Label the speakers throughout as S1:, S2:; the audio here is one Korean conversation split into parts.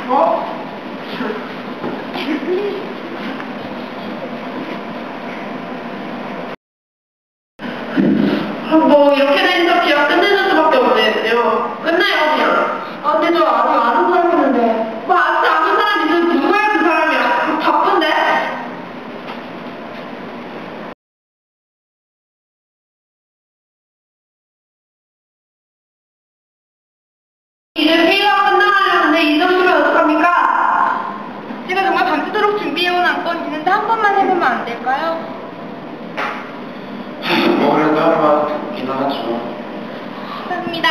S1: 뭐? 뭐 이렇게 되니까 기억 끝내는 수밖에 없네요. 끝내요 그냥. 근데 저 아직 아는 사람 있는데. 뭐 아직 아는 사람 있는데 누구야 그 사람이? 바쁜데? 이제 회의가 끝나가려는데 잊어주면 어떡합니까?
S2: 제가 정말 밤새도록 준비해온 안건이 있는데 한 번만 해보면 안 될까요?
S1: 뭐 그래도 한번 듣긴 하죠.
S2: 감사합니다.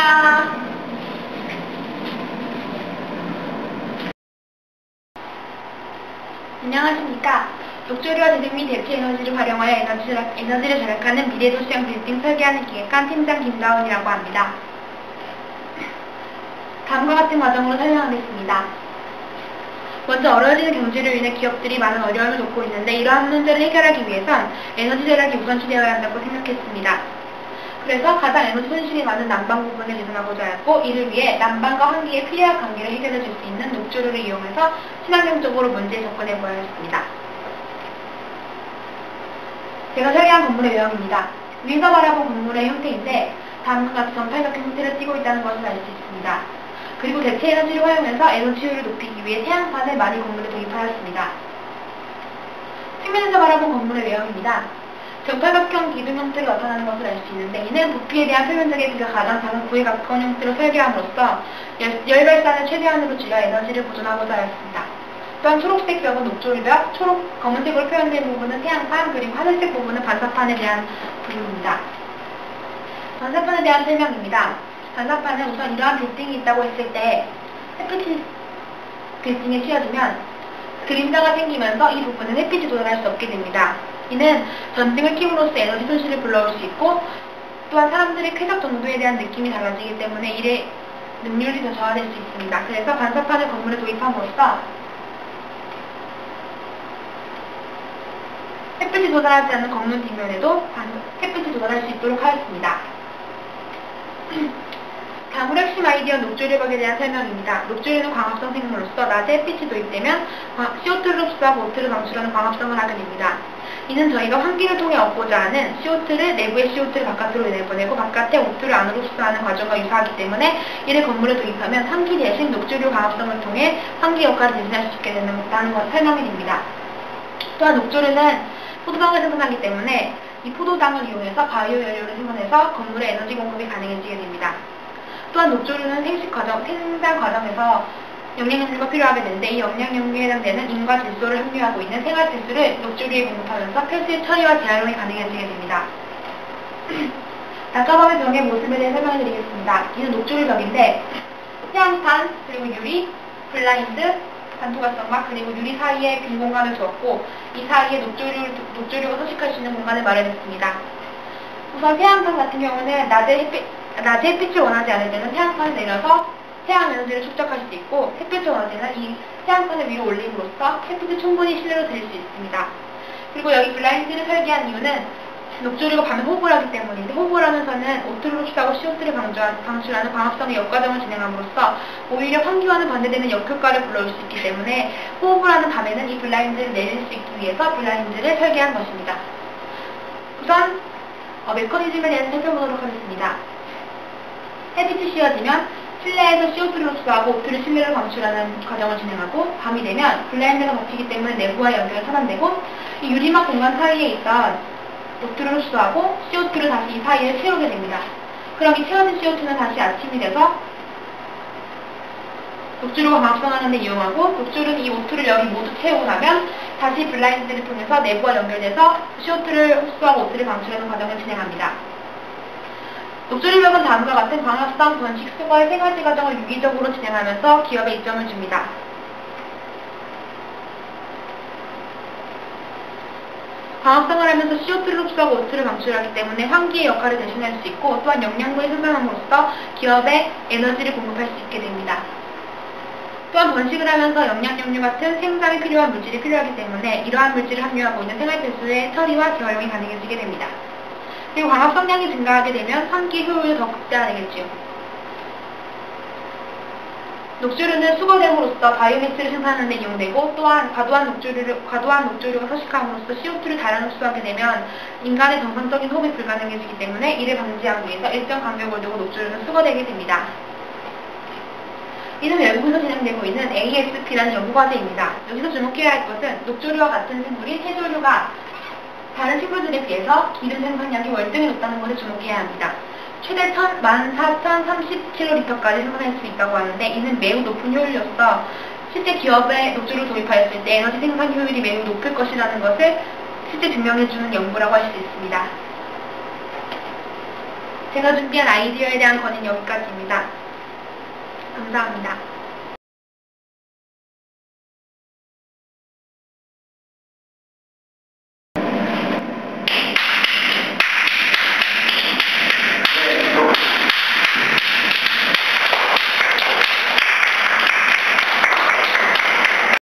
S2: 안녕하십니까. 녹조류와 제등 및 대체 에너지를 활용하여 에너지를 절약하는 미래도시형 빌딩 설계하는 기획관 팀장 김다운이라고 합니다. 다음과 같은 과정으로 설명하겠습니다. 먼저 어려워지는 경제로 인해 기업들이 많은 어려움을 겪고 있는데 이러한 문제를 해결하기 위해선 에너지 절약이 우선시되어야 한다고 생각했습니다. 그래서 가장 에너지 손실이 많은 난방 부분을 개선하고자 했고 이를 위해 난방과 환기의 필요한 관계를 해결해 줄 수 있는 녹조류를 이용해서 친환경적으로 문제에 접근해 보아야 했습니다. 제가 설계한 건물의 외형입니다. 위에서 바라본 건물의 형태인데 다음과 같이 정팔각형 형태를 띠고 있다는 것을 알 수 있습니다. 그리고 대체 에너지를 활용해서 에너지 효율을 높이기 위해 태양판을 많이 건물에 도입하였습니다. 측면에서 바라본 건물의 외형입니다. 정팔각형 기둥 형태를 나타나는 것을 알 수 있는데 이는 부피에 대한 표면적의 비가 가장 작은 구의 가까운 형태로 설계함으로써 열 발산을 최대한으로 줄여 에너지를 보존하고자 하였습니다. 또한 초록색 벽은 녹조류벽, 검은색으로 표현된 부분은 태양판, 그리고 하늘색 부분은 반사판에 대한 부분입니다. 반사판에 대한 설명입니다. 반사판은 우선 이러한 빌딩이 있다고 했을 때 햇빛이 빌딩에 씌워지면 그림자가 생기면서 이 부분은 햇빛이 도달할 수 없게 됩니다. 이는 전등을 킴으로써 에너지 손실을 불러올 수 있고 또한 사람들의 쾌적 정도에 대한 느낌이 달라지기 때문에 일의 능률이 더 저하될 수 있습니다. 그래서 반사판을 건물에 도입함으로써 햇빛이 도달하지 않는 건물 뒷면에도 햇빛이 도달할 수 있도록 하였습니다. 다음으로 핵심 아이디어 녹조류벽에 대한 설명입니다. 녹조류는 광합성 생물로서 낮에 햇빛이 도입되면 CO2를 흡수하고 O2를 방출하는 광합성을 하게 됩니다. 이는 저희가 환기를 통해 얻고자 하는 내부의 CO2를 바깥으로 내보내고 바깥에 O2를 안으로 흡수하는 과정과 유사하기 때문에 이를 건물에 도입하면 환기 대신 녹조류 광합성을 통해 환기 역할을 대신할 수 있게 된다는 것을 설명이 됩니다. 또한 녹조류는 포도당을 생산하기 때문에 이 포도당을 이용해서 바이오 연료를 생산해서 건물에 에너지 공급이 가능해지게 됩니다. 또한 녹조류는 생산 과정에서 영양염료가 필요하게 되는데 이 영양염료에 해당되는 인과 질소를 함유하고 있는 생활필수를 녹조류에 공급하면서 필수의 처리와 재활용이 가능해지게 됩니다. 낙하범의 벽의 모습에 대해 설명해 드리겠습니다. 이는 녹조류 벽인데 태양판, 그리고 유리, 블라인드, 반투과성막, 그리고 유리 사이에 빈 공간을 두었고 이 사이에 녹조류가 서식할 수 있는 공간을 마련했습니다. 우선 태양판 같은 경우는 낮에 햇빛을 원하지 않을 때는 태양판을 내려서 태양 에너지를 축적할 수 있고 햇빛을 원할 때는 이 태양판을 위로 올림으로써 햇빛을 충분히 실내로 들일 수 있습니다. 그리고 여기 블라인드를 설계한 이유는 녹조류가 밤에 호흡을 하기 때문인데 호흡을 하면서는 O2를 흡수하고 CO2를 방출하는 광합성의 역과정을 진행함으로써 오히려 환기와는 반대되는 역효과를 불러올 수 있기 때문에 호흡을 하는 밤에는 이 블라인드를 내릴 수 있기 위해서 블라인드를 설계한 것입니다. 우선 메커니즘에 대해서 살펴보도록 하겠습니다. 햇빛이 씌워지면 실내에서 CO2를 흡수하고 O2를 실내로 방출하는 과정을 진행하고 밤이 되면 블라인드가 덮이기 때문에 내부와 연결이 차단되고 이 유리막 공간 사이에 있던 O2를 흡수하고 CO2를 다시 이 사이에 채우게 됩니다. 그럼 이 채워진 CO2는 다시 아침이 돼서 녹조류가 광합성하는 데 이용하고 녹조류는 이 O2를 여기 모두 채우고 나면 다시 블라인드를 통해서 내부와 연결돼서 CO2를 흡수하고 O2를 방출하는 과정을 진행합니다. 녹조류벽은 다음과 같은 광합성, 번식, 수거의 세 가지 과정을 유기적으로 진행하면서 기업에 이점을 줍니다. 광합성을 하면서 CO2를 흡수하고 O2를 방출하기 때문에 환기의 역할을 대신할 수 있고 또한 영양분이 생산함으로써 기업에 에너지를 공급할 수 있게 됩니다. 또한 번식을 하면서 영양염료 같은 생산에 필요한 물질이 필요하기 때문에 이러한 물질을 함유하고 있는 생활필수의 처리와 재활용이 가능해지게 됩니다. 그리고 광합성량이 증가하게 되면 환기 효율도 더 극대화되겠지요. 녹조류는 수거됨으로써 바이오매스를 생산하는 데 이용되고 또한 과도한 녹조류가 서식함으로써 CO2를 다량 흡수하게 되면 인간의 정상적인 호흡이 불가능해지기 때문에 이를 방지하기 위해서 일정 간격을 두고 녹조류는 수거되게 됩니다. 이는 외국에서 진행되고 있는 ASP라는 연구과제입니다. 여기서 주목해야 할 것은 녹조류와 같은 생물인 해조류가 다른 식물들에 비해서 기름 생산량이 월등히 높다는 것에 주목해야 합니다. 최대 14,030kl까지 생산할 수 있다고 하는데 이는 매우 높은 효율로서 실제 기업에 녹조를 도입하였을 때 에너지 생산 효율이 매우 높을 것이라는 것을 실제 증명해주는 연구라고 할 수 있습니다. 제가 준비한 아이디어에 대한 건의는 여기까지입니다. 감사합니다.